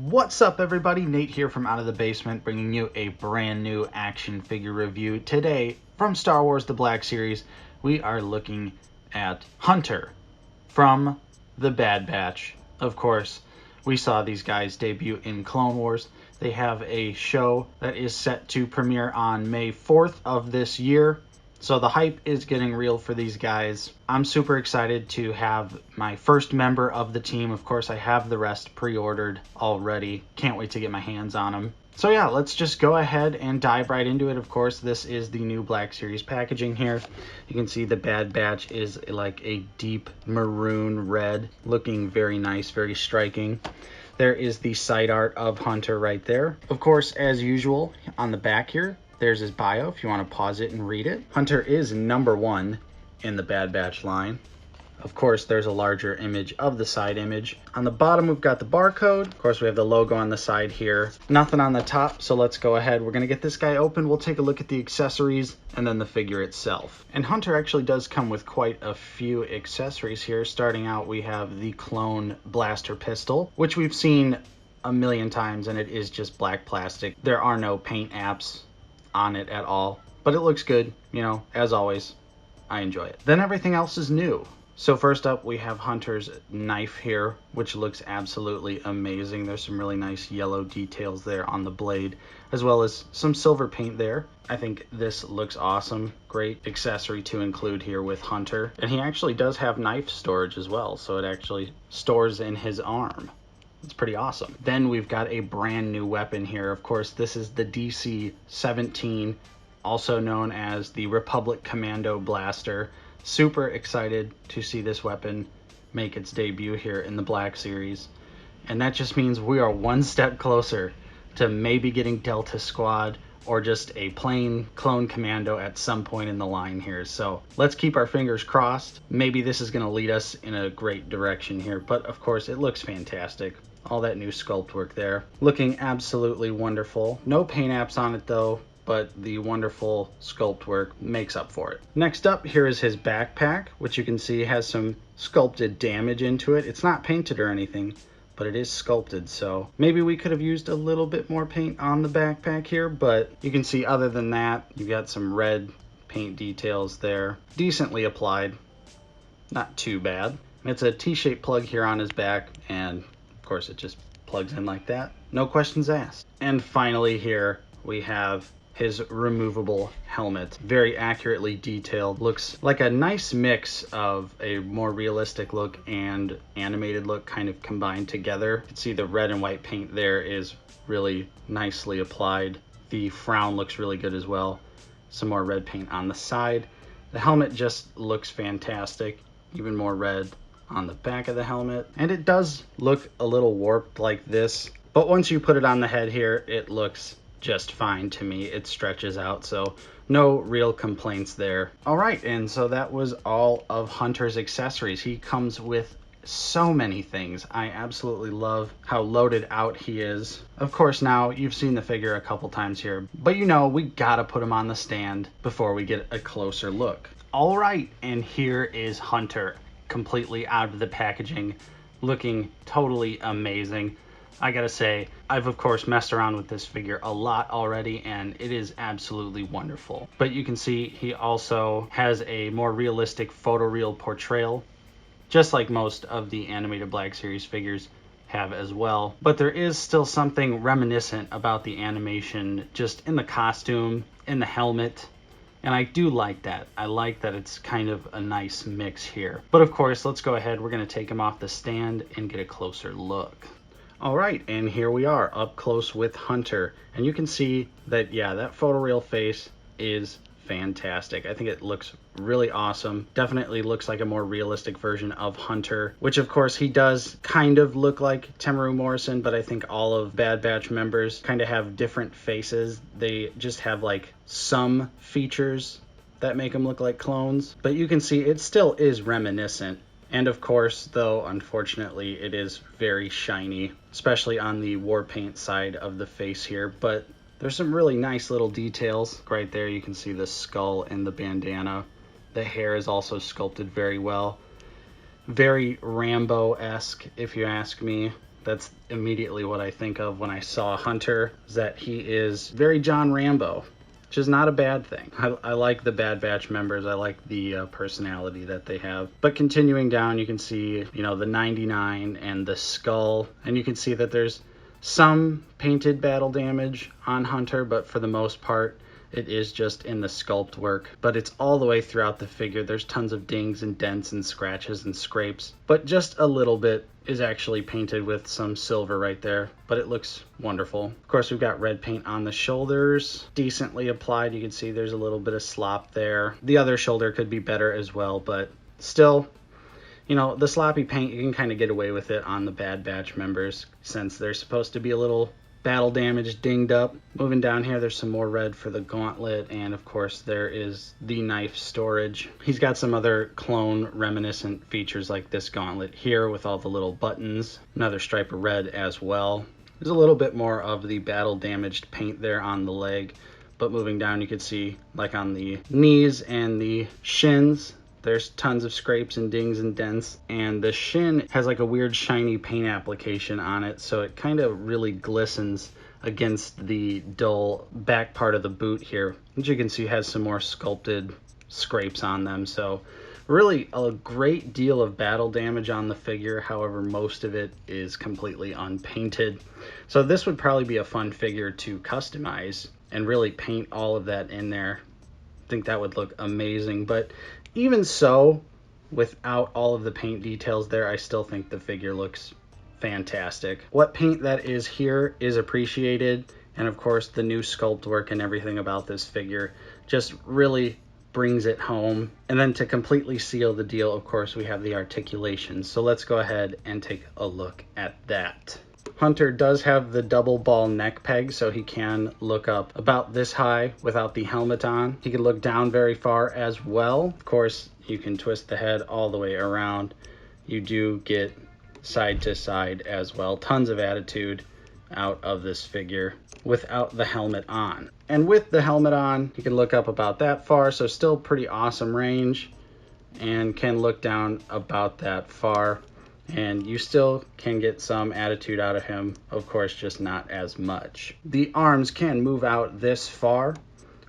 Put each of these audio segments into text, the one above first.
What's up, everybody? Nate here from Out of the Basement, bringing you a brand new action figure review. Today, from Star Wars The Black Series, we are looking at Hunter from the Bad Batch. Of course, we saw these guys debut in Clone Wars. They have a show that is set to premiere on May 4th of this year. So the hype is getting real for these guys. I'm super excited to have my first member of the team. Of course, I have the rest pre-ordered already. Can't wait to get my hands on them. So yeah, let's just go ahead and dive right into it. Of course, this is the new Black Series packaging here. You can see the Bad Batch is like a deep maroon red, looking very nice, very striking. There is the side art of Hunter right there. Of course, as usual, on the back here, there's his bio if you want to pause it and read it. Hunter is #1 in the Bad Batch line. Of course, there's a larger image of the side image. On the bottom, we've got the barcode. Of course, we have the logo on the side here. Nothing on the top, so let's go ahead. We're going to get this guy open. We'll take a look at the accessories and then the figure itself. And Hunter actually does come with quite a few accessories here. Starting out, we have the clone blaster pistol, which we've seen a million times, and it is just black plastic. There are no paint apps on it at all, but it looks good, you know, as always. I enjoy it. Then everything else is new. So first up, we have Hunter's knife here, which looks absolutely amazing. There's some really nice yellow details there on the blade, as well as some silver paint there. I think this looks awesome. Great accessory to include here with Hunter. And he actually does have knife storage as well, so it actually stores in his arm. It's pretty awesome. Then we've got a brand new weapon here. Of course, this is the DC-17, also known as the Republic Commando blaster. Super excited to see this weapon make its debut here in the Black Series. And that just means we are one step closer to maybe getting Delta Squad or just a plain clone commando at some point in the line here. So let's keep our fingers crossed. Maybe this is going to lead us in a great direction here. But of course, it looks fantastic. All that new sculpt work there. Looking absolutely wonderful. No paint apps on it though, but the wonderful sculpt work makes up for it. Next up, here is his backpack, which you can see has some sculpted damage into it. It's not painted or anything, but it is sculpted, so maybe we could have used a little bit more paint on the backpack here, but you can see other than that, you've got some red paint details there. Decently applied, not too bad. It's a T-shaped plug here on his back, and of course it just plugs in like that. No questions asked. And finally here, we have his removable helmet. Very accurately detailed. Looks like a nice mix of a more realistic look and animated look kind of combined together. You can see the red and white paint there is really nicely applied. The frown looks really good as well. Some more red paint on the side. The helmet just looks fantastic. Even more red on the back of the helmet. And it does look a little warped like this, but once you put it on the head here, it looks just fine to me. It stretches out, so no real complaints there. All right, and so that was all of Hunter's accessories. He comes with so many things. I absolutely love how loaded out he is. Of course, now you've seen the figure a couple times here, but you know we gotta put him on the stand before we get a closer look. All right, and here is Hunter, completely out of the packaging, looking totally amazing. I gotta say, I've of course messed around with this figure a lot already, and it is absolutely wonderful. But you can see he also has a more realistic photoreal portrayal, just like most of the animated Black Series figures have as well. But there is still something reminiscent about the animation, just in the costume, in the helmet, and I do like that. I like that it's kind of a nice mix here. But of course, let's go ahead. We're gonna take him off the stand and get a closer look. All right, and here we are up close with Hunter, and you can see that, yeah, that photoreal face is fantastic. I think it looks really awesome. Definitely looks like a more realistic version of Hunter, which of course he does kind of look like Temuera Morrison, but I think all of Bad Batch members kind of have different faces. They just have like some features that make them look like clones, but you can see it still is reminiscent. And of course, though, unfortunately, it is very shiny, especially on the war paint side of the face here. But there's some really nice little details. Right there, you can see the skull and the bandana. The hair is also sculpted very well. Very Rambo-esque, if you ask me. That's immediately what I think of when I saw Hunter, is that he is very John Rambo, which is not a bad thing. I like the Bad Batch members. I like the personality that they have. But continuing down, you can see, you know, the 99 and the skull, and you can see that there's some painted battle damage on Hunter, but for the most part, it is just in the sculpt work. But it's all the way throughout the figure. There's tons of dings and dents and scratches and scrapes, but just a little bit is actually painted with some silver right there, but it looks wonderful. Of course, we've got red paint on the shoulders, decently applied. You can see there's a little bit of slop there. The other shoulder could be better as well, but still, you know, the sloppy paint, you can kind of get away with it on the Bad Batch members since they're supposed to be a little battle damage, dinged up. Moving down here, there's some more red for the gauntlet, and of course there is the knife storage. He's got some other clone reminiscent features like this gauntlet here with all the little buttons, another stripe of red as well. There's a little bit more of the battle damaged paint there on the leg, but moving down you can see, like on the knees and the shins, there's tons of scrapes and dings and dents, and the shin has like a weird shiny paint application on it, so it kind of really glistens against the dull back part of the boot here, which you can see has some more sculpted scrapes on them. So really a great deal of battle damage on the figure. However, most of it is completely unpainted. So this would probably be a fun figure to customize and really paint all of that in there. I think that would look amazing. But even so, without all of the paint details there, I still think the figure looks fantastic. What paint that is here is appreciated, and of course the new sculpt work and everything about this figure just really brings it home. And then to completely seal the deal, of course, we have the articulation. So let's go ahead and take a look at that. Hunter does have the double ball neck peg, so he can look up about this high without the helmet on. He can look down very far as well. Of course, you can twist the head all the way around. You do get side to side as well. Tons of attitude out of this figure without the helmet on. And with the helmet on, you can look up about that far, so still pretty awesome range, and can look down about that far. And you still can get some attitude out of him, of course, just not as much. The arms can move out this far.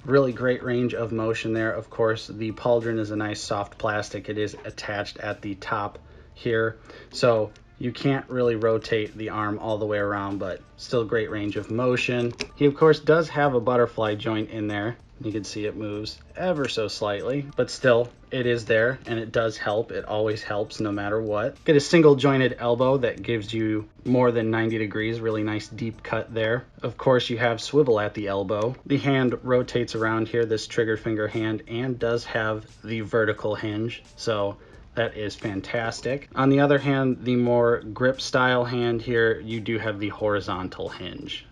Really great range of motion there. Of course, the pauldron is a nice soft plastic. It is attached at the top here, so you can't really rotate the arm all the way around, but still great range of motion. He, of course, does have a butterfly joint in there. You can see it moves ever so slightly, but still it is there, and it does help. It always helps no matter what. Get a single jointed elbow that gives you more than 90 degrees, really nice deep cut there. Of course, you have swivel at the elbow. The hand rotates around here, this trigger finger hand, and does have the vertical hinge, so that is fantastic. On the other hand, the more grip style hand here, you do have the horizontal hinge.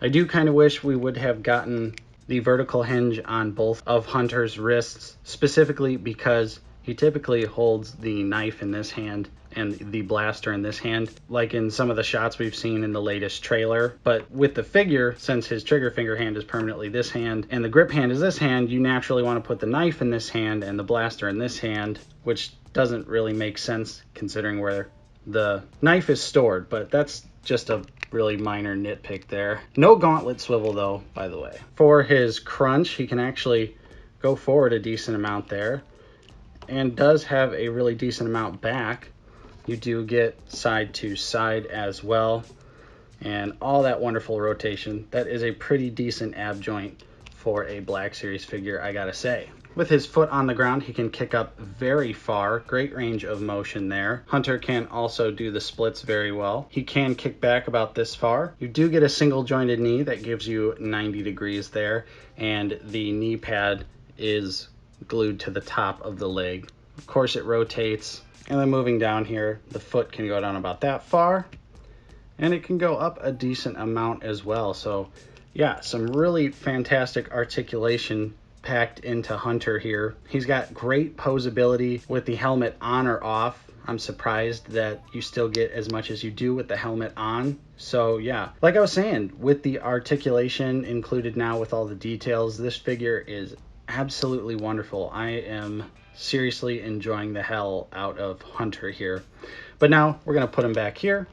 I do kind of wish we would have gotten the vertical hinge on both of Hunter's wrists, specifically because he typically holds the knife in this hand and the blaster in this hand, like in some of the shots we've seen in the latest trailer. But with the figure, since his trigger finger hand is permanently this hand and the grip hand is this hand, you naturally want to put the knife in this hand and the blaster in this hand, which doesn't really make sense considering where the knife is stored, but that's just a really minor nitpick there. No gauntlet swivel though, by the way. For his crunch, he can actually go forward a decent amount there, and does have a really decent amount back. You do get side to side as well, and all that wonderful rotation. That is a pretty decent ab joint for a Black Series figure, I gotta say. With his foot on the ground, he can kick up very far. Great range of motion there. Hunter can also do the splits very well. He can kick back about this far. You do get a single jointed knee that gives you 90 degrees there, and the knee pad is glued to the top of the leg. Of course, it rotates. And then moving down here, the foot can go down about that far, and it can go up a decent amount as well. So yeah, some really fantastic articulation packed into Hunter here. He's got great posability with the helmet on or off. I'm surprised that you still get as much as you do with the helmet on. So yeah, like I was saying, with the articulation included now with all the details, this figure is absolutely wonderful. I am seriously enjoying the hell out of Hunter here. But now we're gonna put him back here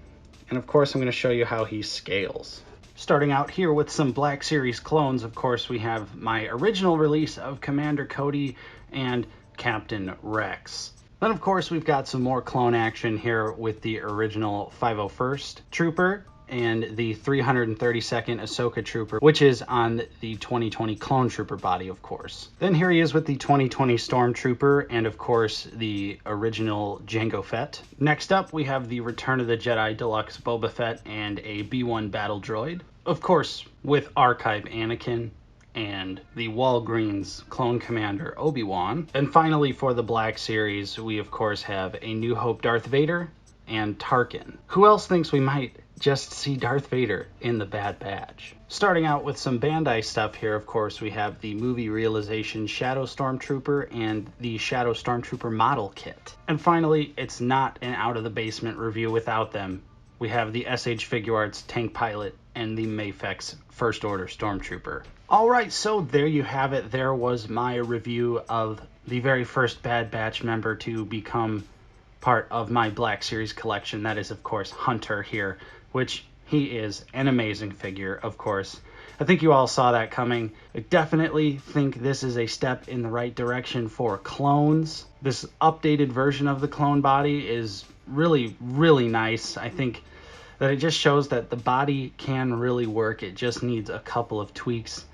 And of course, I'm going to show you how he scales. Starting out here with some Black Series clones, of course, we have my original release of Commander Cody and Captain Rex. Then, of course, we've got some more clone action here with the original 501st Trooper and the 332nd Ahsoka Trooper, which is on the 2020 Clone Trooper body, of course. Then here he is with the 2020 Stormtrooper and, of course, the original Jango Fett. Next up, we have the Return of the Jedi Deluxe Boba Fett and a B-1 battle droid. Of course, with Archive Anakin and the Walgreens Clone Commander Obi-Wan. And finally, for the Black Series, we of course have a New Hope Darth Vader and Tarkin. Who else thinks we might just see Darth Vader in the Bad Batch? Starting out with some Bandai stuff here, of course, we have the movie realization Shadow Stormtrooper and the Shadow Stormtrooper model kit. And finally, it's not an Out of the Basement review without them. We have the SH Figuarts Tank Pilot and the Mafex First Order Stormtrooper. Alright, so there you have it. There was my review of the very first Bad Batch member to become part of my Black Series collection. That is, of course, Hunter here, which he is an amazing figure, of course. I think you all saw that coming. I definitely think this is a step in the right direction for clones. This updated version of the clone body is really, really nice. I think that it just shows that the body can really work. It just needs a couple of tweaks.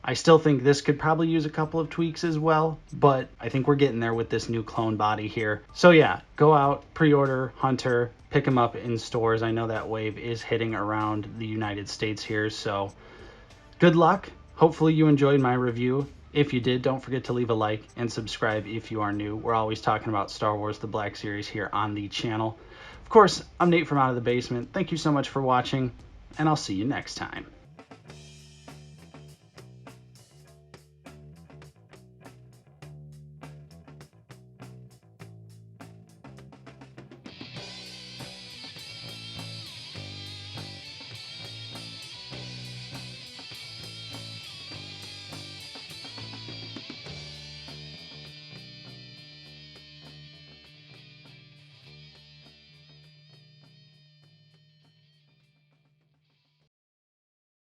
I still think this could probably use a couple of tweaks as well, but I think we're getting there with this new clone body here. So yeah, go out, pre-order Hunter, pick him up in stores. I know that wave is hitting around the United States here, so good luck. Hopefully you enjoyed my review. If you did, don't forget to leave a like and subscribe if you are new. We're always talking about Star Wars The Black Series here on the channel. Of course, I'm Nate from Out of the Basement. Thank you so much for watching, and I'll see you next time.